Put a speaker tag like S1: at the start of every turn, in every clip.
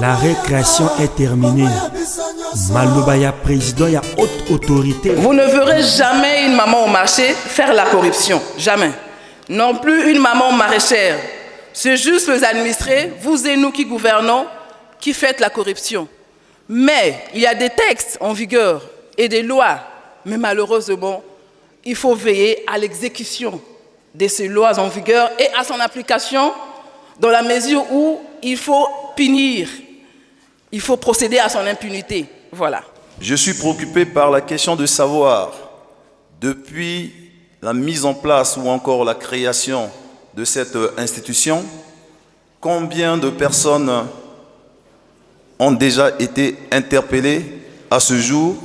S1: La récréation est terminée. Malobaya président, il y a haute autorité.
S2: Vous ne verrez jamais une maman au marché faire la corruption. Jamais. Non plus une maman maraîchère. C'est juste les administrés, vous et nous qui gouvernons, qui faites la corruption. Mais il y a des textes en vigueur et des lois. Mais malheureusement, il faut veiller à l'exécution de ces lois en vigueur et à son application dans la mesure où il faut punir. Il faut procéder à son impunité. Voilà.
S3: Je suis préoccupé par la question de savoir, depuis la mise en place ou encore la création de cette institution, combien de personnes ont déjà été interpellées à ce jour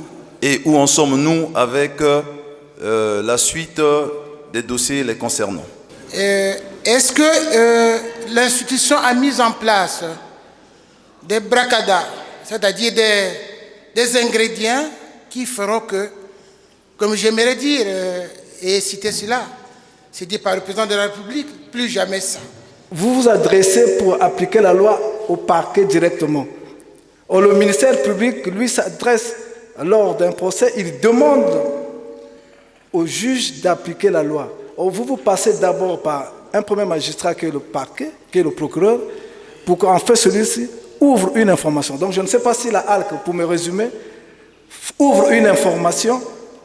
S3: et où en sommes-nous avec la suite des dossiers les concernant.
S4: Est-ce que l'institution a mis en place des bracadas, c'est-à-dire des ingrédients qui feront que, comme j'aimerais dire et citer cela, c'est dit par le président de la République, plus jamais ça.
S5: Vous vous adressez pour appliquer la loi au parquet directement. Or, le ministère public, lui, s'adresse lors d'un procès, il demande au juge d'appliquer la loi. Or, vous passez d'abord par un premier magistrat qui est le parquet, qui est le procureur, pour qu'en fait celui-ci ouvre une information. Donc je ne sais pas si la HALC, pour me résumer, ouvre une information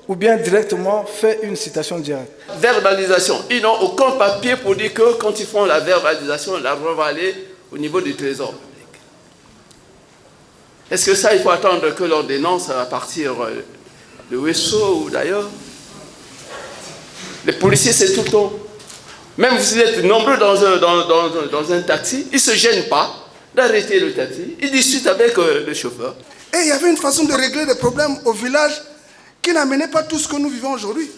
S5: ou bien directement fait une citation directe.
S6: Verbalisation. Ils n'ont aucun papier pour dire que quand ils font la verbalisation, l'argent va aller au niveau du trésor public. Est-ce que ça, il faut attendre que l'on dénonce à partir de Wesso ou d'ailleurs? Les policiers, c'est tout le temps. Même si vous êtes nombreux dans un taxi, ils ne se gênent pas d'arrêter le taxi. Ils discutent avec le chauffeur.
S4: Et il y avait une façon de régler les problèmes au village qui n'amenait pas tout ce que nous vivons aujourd'hui.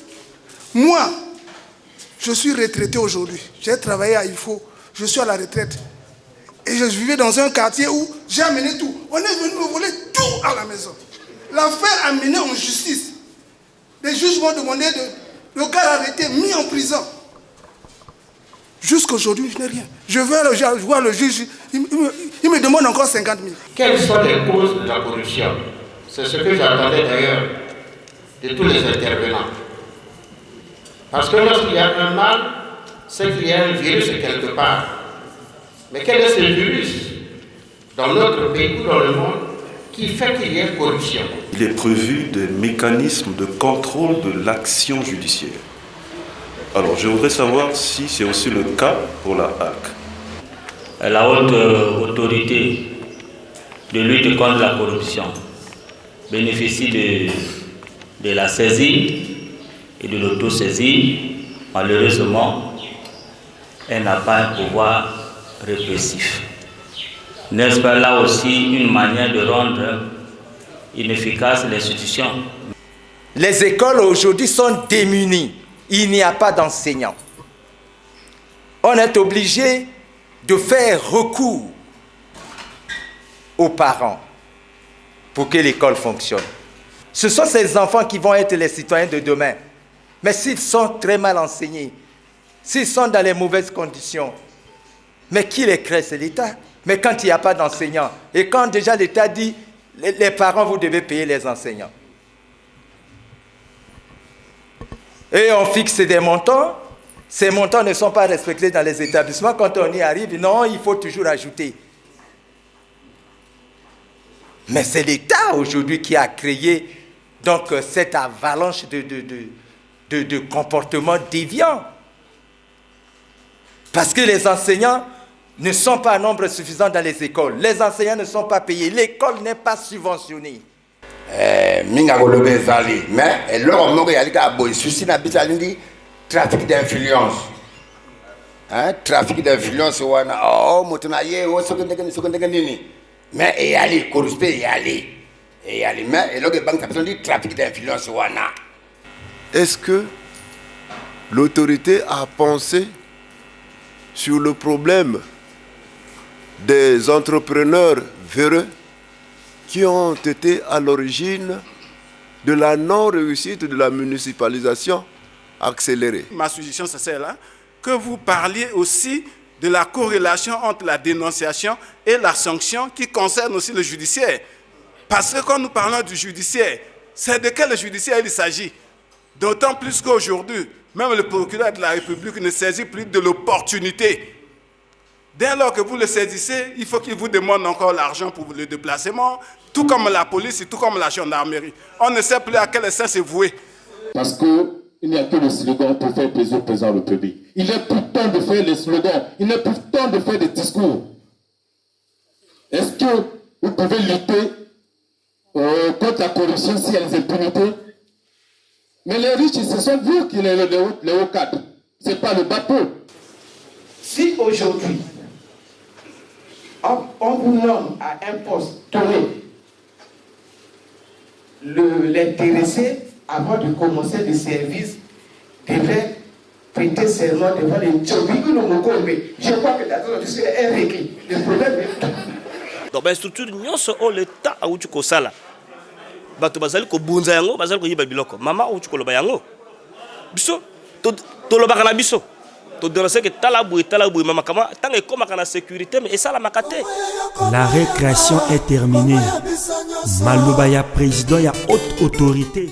S4: Moi, je suis retraité aujourd'hui. J'ai travaillé à IFO. Je suis à la retraite. Et je vivais dans un quartier où j'ai amené tout. On est venu me voler tout à la maison. L'affaire amenée en justice. Les juges m'ont demandé le gars arrêté, mis en prison. Jusqu'aujourd'hui, je n'ai rien. Je veux voir le juge, il me demande encore 50 000.
S7: Quelles sont les causes de la corruption? C'est ce que j'attendais d'ailleurs de tous les intervenants. Parce que lorsqu'il y a un mal, c'est qu'il y a un virus quelque part. Mais quel est ce virus dans notre pays ou dans le monde qui fait qu'il y ait corruption?
S8: Il est prévu des mécanismes de contrôle de l'action judiciaire. Alors, je voudrais savoir si c'est aussi le cas pour la HALC.
S9: La haute autorité de lutte contre la corruption bénéficie de la saisie et de l'autosaisie. Malheureusement, elle n'a pas un pouvoir répressif. N'est-ce pas là aussi une manière de rendre inefficace l'institution?
S10: Les écoles aujourd'hui sont démunies. Il n'y a pas d'enseignants. On est obligé de faire recours aux parents pour que l'école fonctionne. Ce sont ces enfants qui vont être les citoyens de demain. Mais s'ils sont très mal enseignés, s'ils sont dans les mauvaises conditions, mais qui les crée? C'est l'État. Mais quand il n'y a pas d'enseignants, et quand déjà l'État dit, les parents, vous devez payer les enseignants. Et on fixe des montants. Ces montants ne sont pas respectés dans les établissements. Quand on y arrive, non, il faut toujours ajouter. Mais c'est l'État aujourd'hui qui a créé donc, cette avalanche de comportements déviants. Parce que les enseignants ne sont pas en nombre suffisant dans les écoles. Les enseignants ne sont pas payés. L'école n'est pas subventionnée.
S11: Mais l'homme trafic d'influence. Trafic d'influence, mais il y a les corruption, il y a les mais le banque a trafic d'influence.
S12: Est-ce que l'autorité a pensé sur le problème des entrepreneurs véreux qui ont été à l'origine de la non-réussite de la municipalisation accélérée?
S13: Ma suggestion, c'est celle-là, que vous parliez aussi de la corrélation entre la dénonciation et la sanction qui concerne aussi le judiciaire. Parce que quand nous parlons du judiciaire, c'est de quel judiciaire il s'agit? D'autant plus qu'aujourd'hui, même le procureur de la République ne saisit plus de l'opportunité. Dès lors que vous le saisissez, il faut qu'il vous demande encore l'argent pour le déplacement, tout comme la police et tout comme la gendarmerie. On ne sait plus à quel sens c'est voué.
S14: Parce qu'il n'y a que le slogan pour faire plaisir au président de la République. Il est plus temps de faire les slogans, il est plus temps de faire des discours. Est-ce que vous pouvez lutter contre la corruption s'il y a des impunités? Mais les riches, ce sont vous qui êtes les hauts cadres. Ce n'est pas le bateau.
S15: Si aujourd'hui, on vous nomme à un poste donné, l'intéressé, avant de commencer le service, devait prêter serment devant les Tchobi. Je crois que la situation est réglée. Le problème est...
S16: Donc, la structure de l'État a eu ko sala. Bato bazali ko bunza yango, bazali ko yiba biloko. Mama ou tu ko loba yango. Biso to loba kana biso. To dénoncer que talabou mama kama tant que comme kana sécurité mais ça la makate.
S1: La récréation est terminée. Malobaya président, il y a haute autorité.